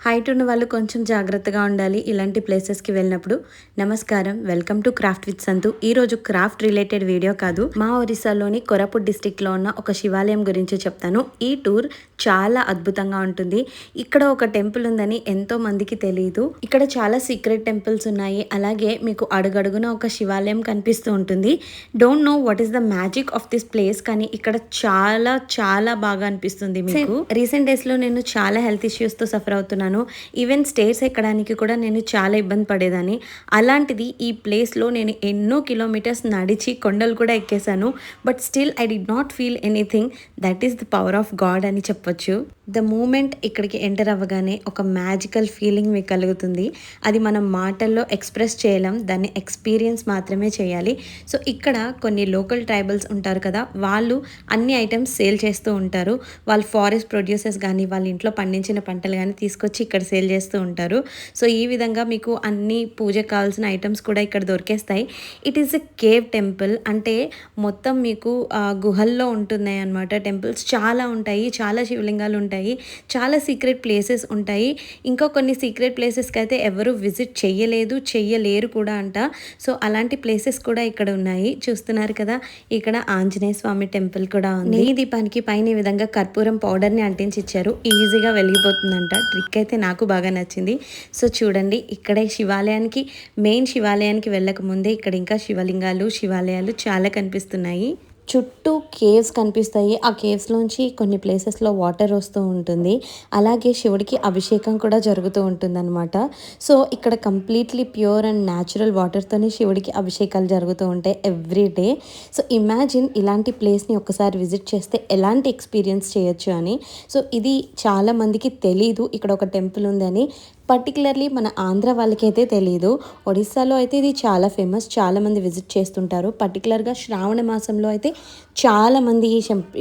Height ఉన్న వాళ్ళు కొంచెం జాగ్రత్తగా ఉండాలి ఇలాంటి ప్లేసెస్కి వెళ్ళినప్పుడు. నమస్కారం, వెల్కమ్ టు క్రాఫ్ట్ విత్ సంతు. ఈరోజు క్రాఫ్ట్ రిలేటెడ్ వీడియో కాదు, మా ఒరిస్సాలోని కోరాపుట్ డిస్టిక్లో ఉన్న ఒక శివాలయం గురించి చెప్తాను. ఈ టూర్ చాలా అద్భుతంగా ఉంటుంది. ఇక్కడ ఒక టెంపుల్ ఉందని ఎంతో మందికి తెలియదు. ఇక్కడ చాలా సీక్రెట్ టెంపుల్స్ ఉన్నాయి. అలాగే మీకు అడుగడుగున ఒక శివాలయం కనిపిస్తూ ఉంటుంది. Don't know what is the magic of this place, కానీ ఇక్కడ చాలా చాలా బాగా అనిపిస్తుంది మీకు. రీసెంట్ డేస్లో నేను చాలా హెల్త్ ఇష్యూస్తో సఫర్ అవుతున్నాను. ఈవెన్ స్టేర్స్ ఎక్కడానికి కూడా నేను చాలా ఇబ్బంది పడేదాన్ని. అలాంటిది ఈ ప్లేస్లో నేను ఎన్నో కిలోమీటర్స్ నడిచి కొండలు కూడా ఎక్కేసాను. But still I did not feel anything. That is the power of God అని చెప్పొచ్చు. ద మూమెంట్ ఇక్కడికి ఎంటర్ అవ్వగానే ఒక మ్యాజికల్ ఫీలింగ్ మీకు కలుగుతుంది. అది మనం మాటల్లో ఎక్స్ప్రెస్ చేయలేం, దాన్ని ఎక్స్పీరియన్స్ మాత్రమే చేయాలి. సో ఇక్కడ కొన్ని లోకల్ ట్రైబల్స్ ఉంటారు కదా, వాళ్ళు అన్ని ఐటమ్స్ సేల్ చేస్తూ ఉంటారు. వాళ్ళు ఫారెస్ట్ ప్రొడ్యూసర్స్ కానీ వాళ్ళ ఇంట్లో పండించిన పంటలు కానీ తీసుకొచ్చి ఇక్కడ సేల్ చేస్తూ ఉంటారు. సో ఈ విధంగా మీకు అన్ని పూజకు కావాల్సిన ఐటమ్స్ కూడా ఇక్కడ దొరికేస్తాయి. It is a cave temple, అంటే మొత్తం మీకు గుహల్లో ఉంటున్నాయి అన్నమాట. టెంపుల్స్ చాలా ఉంటాయి, చాలా శివలింగాలు ఉంటాయి, చాలా సీక్రెట్ ప్లేసెస్ ఉంటాయి. ఇంకా కొన్ని సీక్రెట్ ప్లేసెస్కి అయితే ఎవరు విజిట్ చెయ్యలేరు కూడా అంట. సో అలాంటి ప్లేసెస్ కూడా ఇక్కడ ఉన్నాయి. చూస్తున్నారు కదా, ఇక్కడ ఆంజనేయ స్వామి టెంపుల్ కూడా ఉంది. నెయ్యి దీపానికి పైన ఈ విధంగా కర్పూరం పౌడర్ని అంటించి ఇచ్చారు. ఈజీగా వెలిగిపోతుందంట. ట్రిక్ అయితే నాకు బాగా నచ్చింది. సో చూడండి, ఇక్కడే మెయిన్ శివాలయానికి వెళ్ళక ముందే ఇక్కడ ఇంకా శివాలయాలు చాలా కనిపిస్తున్నాయి. చుట్టూ కేవ్స్ కనిపిస్తాయి. ఆ కేవ్స్లోంచి కొన్ని ప్లేసెస్లో వాటర్ వస్తూ ఉంటుంది. అలాగే శివుడికి అభిషేకం కూడా జరుగుతూ ఉంటుందన్నమాట. సో ఇక్కడ కంప్లీట్లీ ప్యూర్ అండ్ న్యాచురల్ వాటర్తోనే శివుడికి అభిషేకాలు జరుగుతూ ఉంటాయి ఎవ్రీ డే. సో ఇమాజిన్ ఇలాంటి ప్లేస్ని ఒక్కసారి విజిట్ చేస్తే ఎలాంటి ఎక్స్పీరియన్స్ చేయొచ్చు అని. సో ఇది చాలా మందికి తెలీదు, ఇక్కడ ఒక టెంపుల్ ఉందని. పర్టికులర్లీ మన ఆంధ్ర వాళ్ళకైతే తెలియదు. ఒడిస్సాలో అయితే ఇది చాలా ఫేమస్, చాలామంది విజిట్ చేస్తుంటారు. పర్టికులర్గా శ్రావణ మాసంలో అయితే చాలామంది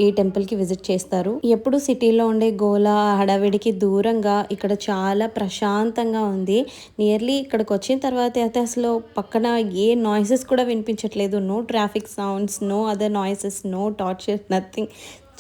ఈ టెంపుల్కి విజిట్ చేస్తారు. ఎప్పుడు సిటీలో ఉండే గోలా హడావిడికి దూరంగా ఇక్కడ చాలా ప్రశాంతంగా ఉంది. నియర్లీ ఇక్కడికి వచ్చిన తర్వాత అయితే అసలు పక్కన ఏ నాయిసెస్ కూడా వినిపించట్లేదు. No traffic sounds, no other noises, no torture, nothing.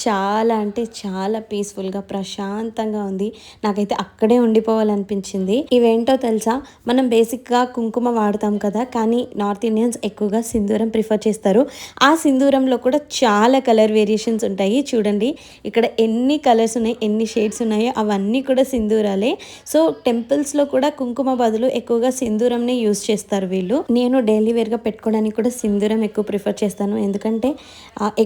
చాలా అంటే చాలా పీస్ఫుల్గా ప్రశాంతంగా ఉంది. నాకైతే అక్కడే ఉండిపోవాలనిపించింది. ఇవేంటో తెలుసా, మనం బేసిక్గా కుంకుమ వాడతాం కదా, కానీ నార్త్ ఇండియన్స్ ఎక్కువగా సింధూరం ప్రిఫర్ చేస్తారు. ఆ సింధూరంలో కూడా చాలా కలర్ వేరియేషన్స్ ఉంటాయి. చూడండి ఇక్కడ ఎన్ని కలర్స్ ఉన్నాయి, ఎన్ని షేడ్స్ ఉన్నాయో అవన్నీ కూడా సింధూరాలే. సో టెంపుల్స్లో కూడా కుంకుమ బదులు ఎక్కువగా సింధూరంని యూజ్ చేస్తారు వీళ్ళు. నేను డైలీ వేర్గా పెట్టుకోవడానికి కూడా సింధూరం ఎక్కువ ప్రిఫర్ చేస్తాను. ఎందుకంటే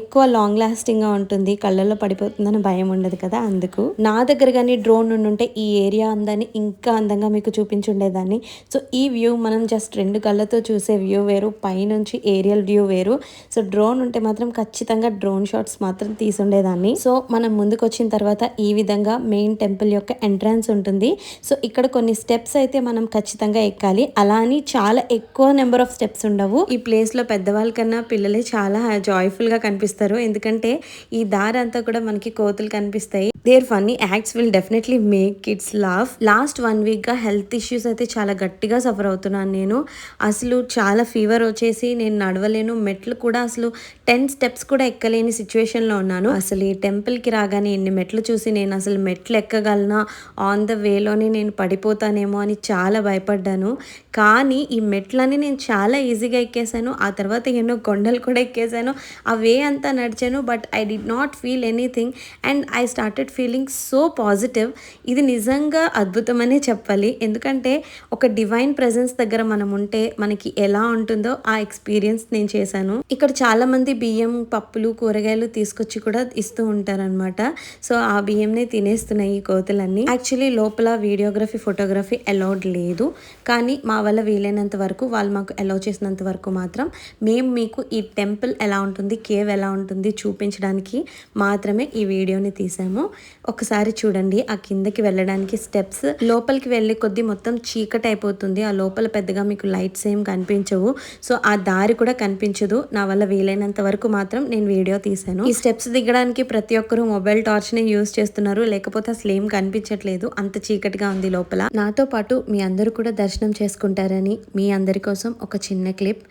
ఎక్కువ లాంగ్ లాస్టింగ్గా ఉంటుంది, కళ్ళల్లో పడిపోతుందని భయం ఉండదు కదా, అందుకు. నా దగ్గర కానీ డ్రోన్ ఉంటే ఈ ఏరియా అందాన్ని ఇంకా అందంగా మీకు చూపించుండేదాన్ని. సో ఈ వ్యూ మనం జస్ట్ 2 కళ్ళతో చూసే వ్యూ వేరు, పైనుంచి ఏరియల్ వ్యూ వేరు. సో డ్రోన్ ఉంటే మాత్రం ఖచ్చితంగా డ్రోన్ షాట్స్ మాత్రం తీసుండేదాన్ని. సో మనం ముందుకు వచ్చిన తర్వాత ఈ విధంగా మెయిన్ టెంపుల్ యొక్క ఎంట్రన్స్ ఉంటుంది. సో ఇక్కడ కొన్ని స్టెప్స్ అయితే మనం ఖచ్చితంగా ఎక్కాలి. అలా అని చాలా ఎక్కువ నెంబర్ ఆఫ్ స్టెప్స్ ఉండవు. ఈ ప్లేస్లో పెద్దవాళ్ళ కన్నా పిల్లలే చాలా జాయ్ఫుల్గా కనిపిస్తారు. ఎందుకంటే ఈ దారి అంతా కూడా మనకి కోతులు కనిపిస్తాయి. Their funny acts will definitely make kids laugh. Last 1 వీక్గా హెల్త్ ఇష్యూస్ అయితే చాలా గట్టిగా సఫర్ అవుతున్నాను నేను. అసలు చాలా ఫీవర్ వచ్చేసి నేను నడవలేను, మెట్లు కూడా అసలు 10 స్టెప్స్ కూడా ఎక్కలేని సిచ్యువేషన్లో ఉన్నాను. అసలు ఈ టెంపుల్కి రాగానే ఎన్ని మెట్లు చూసి నేను అసలు మెట్లు ఎక్కగలనా, ఆన్ ద వేలోనే నేను పడిపోతానేమో అని చాలా భయపడ్డాను. కానీ ఈ మెట్లని నేను చాలా ఈజీగా ఎక్కేసాను. ఆ తర్వాత ఎన్నో కొండలు కూడా ఎక్కేసాను. ఆ వే అంతా నడిచాను. But I did not feel anything and I started feeling so positive. ఇది నిజంగా అద్భుతమనే చెప్పాలి. ఎందుకంటే ఒక డివైన్ ప్రెజెన్స్ దగ్గర మనం ఉంటే మనకి ఎలా ఉంటుందో ఆ ఎక్స్పీరియన్స్ నేను చేశాను. ఇక్కడ చాలా మంది బియ్యం, పప్పులు, కూరగాయలు తీసుకొచ్చి కూడా ఇస్తూ ఉంటారనమాట. సో ఆ బియ్యంనే తినేస్తున్నాయి ఈ కోతులన్నీ. యాక్చువల్లీ లోపల వీడియోగ్రఫీ, ఫోటోగ్రఫీ అలౌడ్ లేదు. కానీ మా వల్ల వీలైనంత వరకు, వాళ్ళు మాకు అలౌ చేసినంత వరకు మాత్రం మేము మీకు ఈ టెంపుల్ ఎలా ఉంటుంది, కేవ్ ఎలా ఉంటుంది చూపించడానికి మాత్రమే ఈ వీడియోని తీసాము. ఒకసారి చూడండి, ఆ కిందకి వెళ్ళడానికి స్టెప్స్. లోపలికి వెళ్ళే కొద్దీ మొత్తం చీకటి అయిపోతుంది. ఆ లోపల పెద్దగా మీకు లైట్స్ ఏం కనిపించవు. సో ఆ దారి కూడా కనిపించదు. నా వల్ల వీలైనంత వరకు మాత్రం నేను వీడియో తీసాను. ఈ స్టెప్స్ దిగడానికి ప్రతి ఒక్కరూ మొబైల్ టార్చ్ని యూజ్ చేస్తున్నారు, లేకపోతే అసలు ఏం కనిపించట్లేదు, అంత చీకటిగా ఉంది లోపల. నాతో పాటు మీ అందరూ కూడా దర్శనం చేసుకుంటారని మీ అందరి కోసం ఒక చిన్న క్లిప్.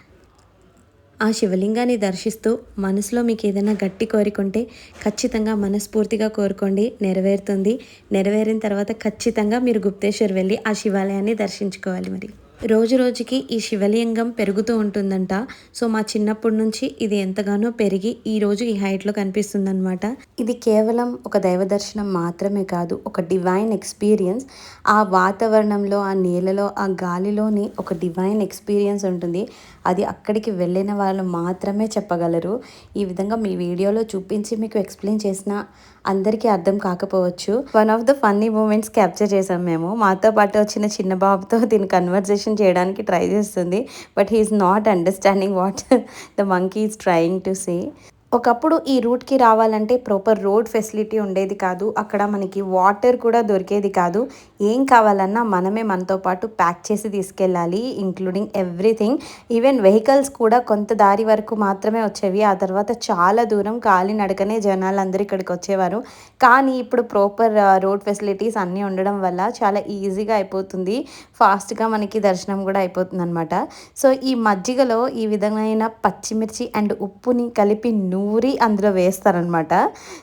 ఆ శివలింగాన్ని దర్శిస్తూ మనసులో మీకు ఏదైనా గట్టి కోరికుంటే ఖచ్చితంగా మనస్ఫూర్తిగా కోరుకోండి, నెరవేరుతుంది. నెరవేరిన తర్వాత ఖచ్చితంగా మీరు గుప్తేశ్వర్ వెళ్ళి ఆ శివాలయాన్ని దర్శించుకోవాలి. మరి రోజు రోజుకి ఈ శివలింగం పెరుగుతూ ఉంటుందంట. సో మా చిన్నప్పటి నుంచి ఇది ఎంతగానో పెరిగి ఈరోజు ఈ హైట్లో కనిపిస్తుందన్నమాట. ఇది కేవలం ఒక దైవ దర్శనం మాత్రమే కాదు, ఒక డివైన్ ఎక్స్పీరియన్స్. ఆ వాతావరణంలో, ఆ నేలలో, ఆ గాలిలోని ఒక డివైన్ ఎక్స్పీరియన్స్ ఉంటుంది. అది అక్కడికి వెళ్ళిన వాళ్ళు మాత్రమే చెప్పగలరు. ఈ విధంగా మీ వీడియోలో చూపించి మీకు ఎక్స్ప్లెయిన్ చేసిన అందరికీ అర్థం కాకపోవచ్చు. One of the funny moments capture చేసాం మేము. మాతో పాటు వచ్చిన చిన్న బాబుతో దీని కన్వర్జేషన్ చేయడానికి ట్రై చేస్తుంది. But he is not understanding what the monkey is trying to say. ఒకప్పుడు ఈ రూట్కి రావాలంటే ప్రాపర్ రోడ్ ఫెసిలిటీ ఉండేది కాదు. అక్కడ మనకి వాటర్ కూడా దొరికేది కాదు. ఏం కావాలన్నా మనమే మనతో పాటు ప్యాక్ చేసి తీసుకెళ్ళాలి, ఇంక్లూడింగ్ ఎవ్రీథింగ్. ఈవెన్ వెహికల్స్ కూడా కొంత దారి వరకు మాత్రమే వచ్చేవి. ఆ తర్వాత చాలా దూరం కాలినడకనే జనాలందరూ ఇక్కడికి వచ్చేవారు. కానీ ఇప్పుడు ప్రాపర్ రోడ్ ఫెసిలిటీస్ అన్నీ ఉండడం వల్ల చాలా ఈజీగా అయిపోతుంది. ఫాస్ట్గా మనకి దర్శనం కూడా అయిపోతుంది అనమాట. సో ఈ మజ్జిగలో ఈ విధమైన పచ్చిమిర్చి అండ్ ఉప్పుని కలిపి నూరి అందులో వేస్తారనమాట.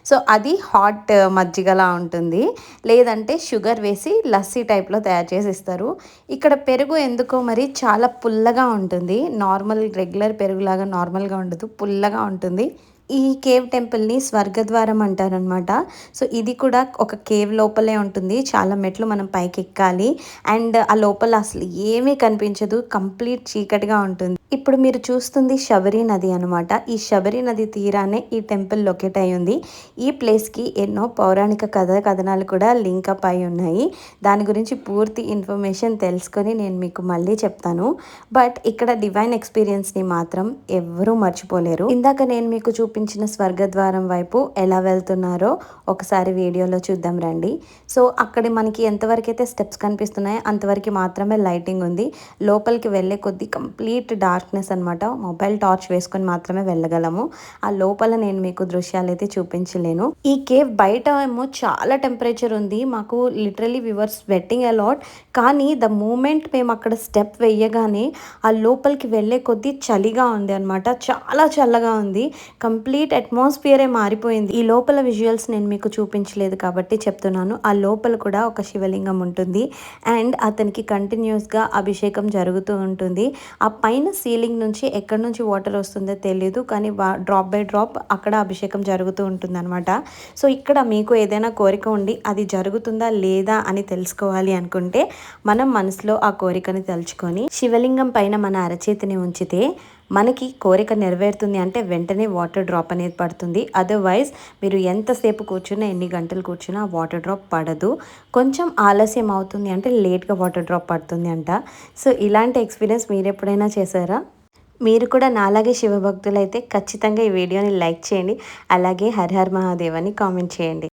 సో అది హాట్ మజ్జిగలా ఉంటుంది. లేదంటే షుగర్ వేసి లస్సీ టైప్లో తయారు చేసి ఇస్తారు. ఇక్కడ పెరుగు ఎందుకో మరి చాలా పుల్లగా ఉంటుంది. నార్మల్ రెగ్యులర్ పెరుగులాగా నార్మల్గా ఉండదు, పుల్లగా ఉంటుంది. ఈ కేవ్ టెంపుల్ని స్వర్గద్వారం అంటారనమాట. సో ఇది కూడా ఒక కేవ్ లోపలే ఉంటుంది. చాలా మెట్లు మనం పైకి ఎక్కాలి. అండ్ ఆ లోపల అసలు ఏమీ కనిపించదు, కంప్లీట్ చీకటిగా ఉంటుంది. ఇప్పుడు మీరు చూస్తుంది శబరి నది అనమాట. ఈ శబరి నది తీరానే ఈ టెంపుల్ లొకేట్ అయి ఉంది. ఈ ప్లేస్కి ఎన్నో పౌరాణిక కథనాలు కూడా లింకప్ అయి ఉన్నాయి. దాని గురించి పూర్తి ఇన్ఫర్మేషన్ తెలుసుకొని నేను మీకు మళ్ళీ చెప్తాను. బట్ ఇక్కడ డివైన్ ఎక్స్పీరియన్స్ని మాత్రం ఎవ్వరూ మర్చిపోలేరు. ఇందాక నేను మీకు చూపించిన స్వర్గద్వారం వైపు ఎలా వెళ్తున్నారో ఒకసారి వీడియోలో చూద్దాం రండి. సో అక్కడ మనకి ఎంతవరకు అయితే స్టెప్స్ కనిపిస్తున్నాయో అంతవరకు మాత్రమే లైటింగ్ ఉంది. లోపలికి వెళ్ళే కొద్దీ కంప్లీట్ డార్క్నెస్ అనమాట. మొబైల్ టార్చ్ వేసుకొని మాత్రమే వెళ్ళగలము. ఆ లోపల నేను మీకు దృశ్యాలు అయితే చూపించలేను. ఈ కేవ్ బయట ఏమో చాలా టెంపరేచర్ ఉంది. మాకు లిటరలీ వి వర్ స్వెట్టింగ్ అలాట్. కానీ ద మూమెంట్ మేము అక్కడ స్టెప్ వేయగానే ఆ లోపలికి వెళ్ళే కొద్దీ చలిగా ఉంది అనమాట. చాలా చల్లగా ఉంది. కంప్లీట్ అట్మాస్ఫియరే మారిపోయింది. ఈ లోపల విజువల్స్ నేను మీకు చూపించలేదు కాబట్టి చెప్తున్నాను. ఆ లోపల కూడా ఒక శివలింగం ఉంటుంది. అండ్ అతనికి కంటిన్యూస్గా అభిషేకం జరుగుతూ ఉంటుంది. ఆ పైన సీలింగ్ నుంచి ఎక్కడి నుంచి వాటర్ వస్తుందో తెలియదు, కానీ డ్రాప్ బై డ్రాప్ అక్కడ అభిషేకం జరుగుతూ ఉంటుంది అనమాట. సో ఇక్కడ మీకు ఏదైనా కోరిక ఉండి అది జరుగుతుందా లేదా అని తెలుసుకోవాలి అనుకుంటే మనం మనసులో ఆ కోరికని తలుచుకొని శివలింగం పైన మన అరచేతిని ఉంచితే మనకి కోరిక నెరవేరుతుంది. అంటే వెంటనే వాటర్ డ్రాప్ అనేది పడుతుంది. అదర్వైజ్ మీరు ఎంతసేపు కూర్చున్నా, ఎన్ని గంటలు కూర్చున్నా వాటర్ డ్రాప్ పడదు. కొంచెం ఆలస్యం అవుతుంది అంటే లేట్గా వాటర్ డ్రాప్ పడుతుంది అంట. సో ఇలాంటి ఎక్స్పీరియన్స్ మీరు ఎప్పుడైనా చేశారా? మీరు కూడా నాలాగే శివభక్తులైతే ఖచ్చితంగా ఈ వీడియోని లైక్ చేయండి. అలాగే హర్ హర్ మహాదేవ్ అని కామెంట్ చేయండి.